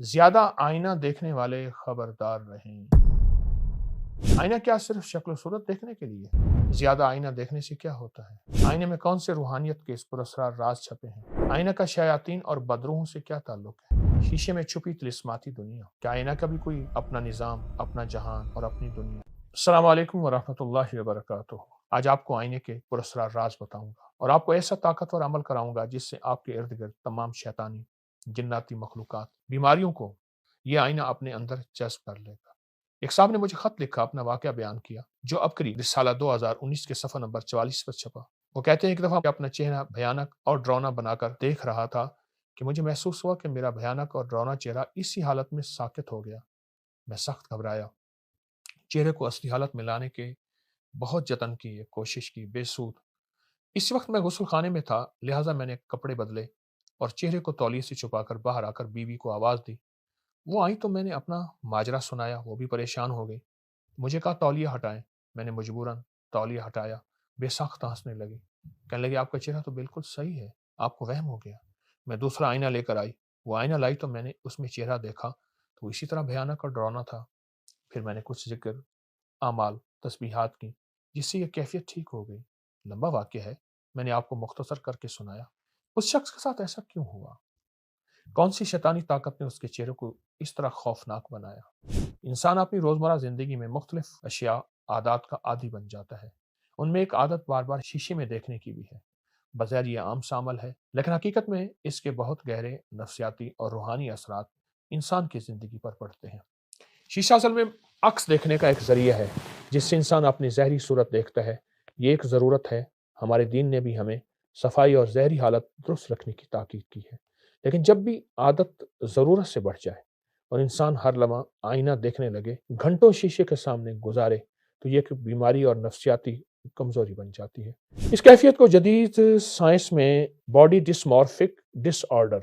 زیادہ آئینہ دیکھنے والے خبردار رہیں۔ آئینہ کیا صرف شکل و صورت دیکھنے کے لیے؟ زیادہ آئینہ دیکھنے سے کیا ہوتا ہے؟ آئینے میں کون سے روحانیت کے اس پراسرار راز چھپے ہیں؟ آئینہ کا شیاطین اور بدروحوں سے کیا تعلق ہے؟ شیشے میں چھپی طلسماتی دنیا۔ کیا آئینہ کا بھی کوئی اپنا نظام، اپنا جہان اور اپنی دنیا؟ السلام علیکم ورحمۃ اللہ وبرکاتہ۔ آج آپ کو آئینے کے پراسرار راز بتاؤں گا اور آپ کو ایسا طاقتور عمل کراؤں گا جس سے آپ کے ارد گرد تمام شیطانی جناتی مخلوقات، بیماریوں کو یہ آئینہ اپنے اندر جذب کر لے گا۔ ایک صاحب نے مجھے خط لکھا، اپنا واقعہ بیان کیا جو اب قریب رسالہ 2019 کے صفحہ نمبر 44 پر چھپا۔ وہ کہتے ہیں ایک دفعہ اپنا چہرہ بھیانک اور ڈراؤنا بنا کر دیکھ رہا تھا کہ مجھے محسوس ہوا کہ میرا بھیانک اور ڈراؤنا چہرہ اسی حالت میں ساکت ہو گیا۔ میں سخت گھبرایا، چہرے کو اصلی حالت میں لانے کے بہت جتن کی، کوشش کی، بے سود۔ اس وقت میں غسل خانے میں تھا، لہٰذا میں نے کپڑے بدلے اور چہرے کو تولیے سے چھپا کر باہر آ کر بیوی کو آواز دی۔ وہ آئی تو میں نے اپنا ماجرا سنایا، وہ بھی پریشان ہو گئی۔ مجھے کہا تولیہ ہٹائیں، میں نے مجبوراً تولیہ ہٹایا۔ بے ساختہ ہنسنے لگی، کہنے لگی آپ کا چہرہ تو بالکل صحیح ہے، آپ کو وہم ہو گیا۔ میں دوسرا آئینہ لے کر آئی، وہ آئینہ لائی تو میں نے اس میں چہرہ دیکھا تو اسی طرح بھیانک اور ڈراؤنا تھا۔ پھر میں نے کچھ ذکر، اعمال، تسبیحات کی جس سے یہ کیفیت ٹھیک ہو گئی۔ لمبا واقعہ ہے، میں نے آپ کو مختصر کر کے سنایا۔ اس شخص کے ساتھ ایسا کیوں ہوا؟ کون سی شیطانی طاقت نے اس کے چہرے کو اس طرح خوفناک بنایا؟ انسان اپنی روزمرہ زندگی میں مختلف اشیاء، عادات کا عادی بن جاتا ہے۔ ان میں ایک عادت بار بار شیشے میں دیکھنے کی بھی ہے۔ بظاہر یہ عام سا عمل ہے، لیکن حقیقت میں اس کے بہت گہرے نفسیاتی اور روحانی اثرات انسان کی زندگی پر پڑتے ہیں۔ شیشہ اصل میں عکس دیکھنے کا ایک ذریعہ ہے جس سے انسان اپنی ظاہری صورت دیکھتا ہے۔ یہ ایک ضرورت ہے، ہمارے دین نے بھی ہمیں صفائی اور ظاہری حالت درست رکھنے کی تاکید کی ہے۔ لیکن جب بھی عادت ضرورت سے بڑھ جائے اور انسان ہر لمحہ آئینہ دیکھنے لگے، گھنٹوں شیشے کے سامنے گزارے، تو یہ ایک بیماری اور نفسیاتی کمزوری بن جاتی ہے۔ اس کیفیت کو جدید سائنس میں باڈی ڈسمورفک ڈس آرڈر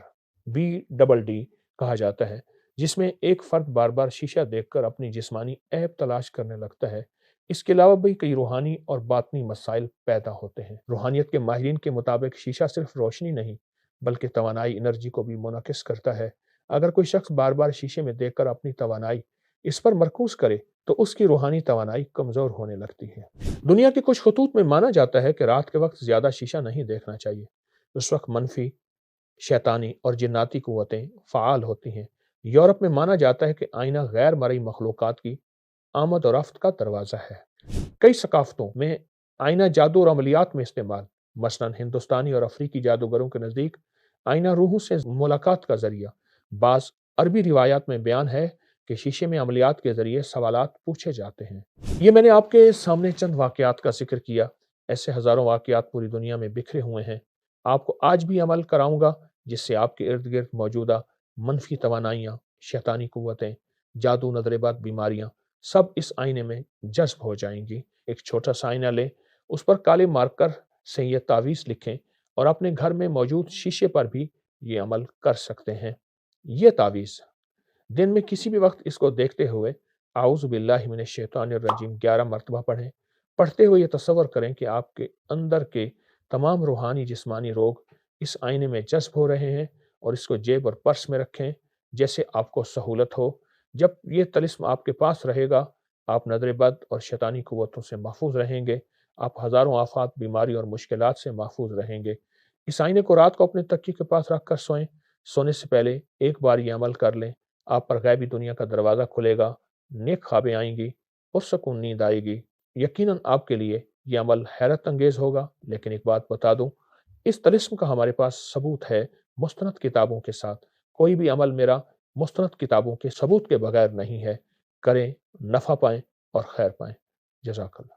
BDD کہا جاتا ہے، جس میں ایک فرد بار بار شیشہ دیکھ کر اپنی جسمانی عیب تلاش کرنے لگتا ہے۔ اس کے علاوہ بھی کئی روحانی اور باطنی مسائل پیدا ہوتے ہیں۔ روحانیت کے ماہرین کے مطابق شیشہ صرف روشنی نہیں بلکہ توانائی، انرجی کو بھی منعکس کرتا ہے۔ اگر کوئی شخص بار بار شیشے میں دیکھ کر اپنی توانائی اس پر مرکوز کرے تو اس کی روحانی توانائی کمزور ہونے لگتی ہے۔ دنیا کے کچھ خطوط میں مانا جاتا ہے کہ رات کے وقت زیادہ شیشہ نہیں دیکھنا چاہیے۔ اس وقت منفی، شیطانی اور جناتی قوتیں فعال ہوتی ہیں۔ یورپ میں مانا جاتا ہے کہ آئینہ غیر مرئی مخلوقات کی آمد و رفت کا دروازہ ہے۔ کئی ثقافتوں میں آئینہ جادو اور عملیات میں استعمال، مثلاً ہندوستانی اور افریقی جادوگروں کے نزدیک آئینہ روحوں سے ملاقات کا ذریعہ۔ بعض عربی روایات میں بیان ہے کہ شیشے میں عملیات کے ذریعے سوالات پوچھے جاتے ہیں۔ یہ میں نے آپ کے سامنے چند واقعات کا ذکر کیا، ایسے ہزاروں واقعات پوری دنیا میں بکھرے ہوئے ہیں۔ آپ کو آج بھی عمل کراؤں گا جس سے آپ کے ارد گرد موجودہ منفی توانائیاں، شیطانی قوتیں، جادو، نظر بد، بیماریاں سب اس آئینے میں جذب ہو جائیں گی۔ ایک چھوٹا سا آئینہ لیں، اس پر کالے مارکر سے یہ تعویذ لکھیں اور اپنے گھر میں موجود شیشے پر بھی یہ عمل کر سکتے ہیں۔ یہ تعویذ دن میں کسی بھی وقت اس کو دیکھتے ہوئے اعوذ باللہ من الشیطان الرجیم 11 مرتبہ پڑھیں۔ پڑھتے ہوئے یہ تصور کریں کہ آپ کے اندر کے تمام روحانی جسمانی روگ اس آئینے میں جذب ہو رہے ہیں اور اس کو جیب اور پرس میں رکھیں جیسے آپ کو سہولت ہو۔ جب یہ طلسم آپ کے پاس رہے گا، آپ نظر بد اور شیطانی قوتوں سے محفوظ رہیں گے۔ آپ ہزاروں آفات، بیماری اور مشکلات سے محفوظ رہیں گے۔ اس آئینے کو رات کو اپنے تکیے کے پاس رکھ کر سوئیں۔ سونے سے پہلے ایک بار یہ عمل کر لیں، آپ پر غیبی دنیا کا دروازہ کھلے گا، نیک خوابیں آئیں گی اور سکون نیند آئے گی۔ یقیناً آپ کے لیے یہ عمل حیرت انگیز ہوگا، لیکن ایک بات بتا دوں، اس طلسم کا ہمارے پاس ثبوت ہے مستند کتابوں کے ساتھ۔ کوئی بھی عمل میرا مستند کتابوں کے ثبوت کے بغیر نہیں ہے۔ کریں، نفع پائیں اور خیر پائیں۔ جزاک اللہ۔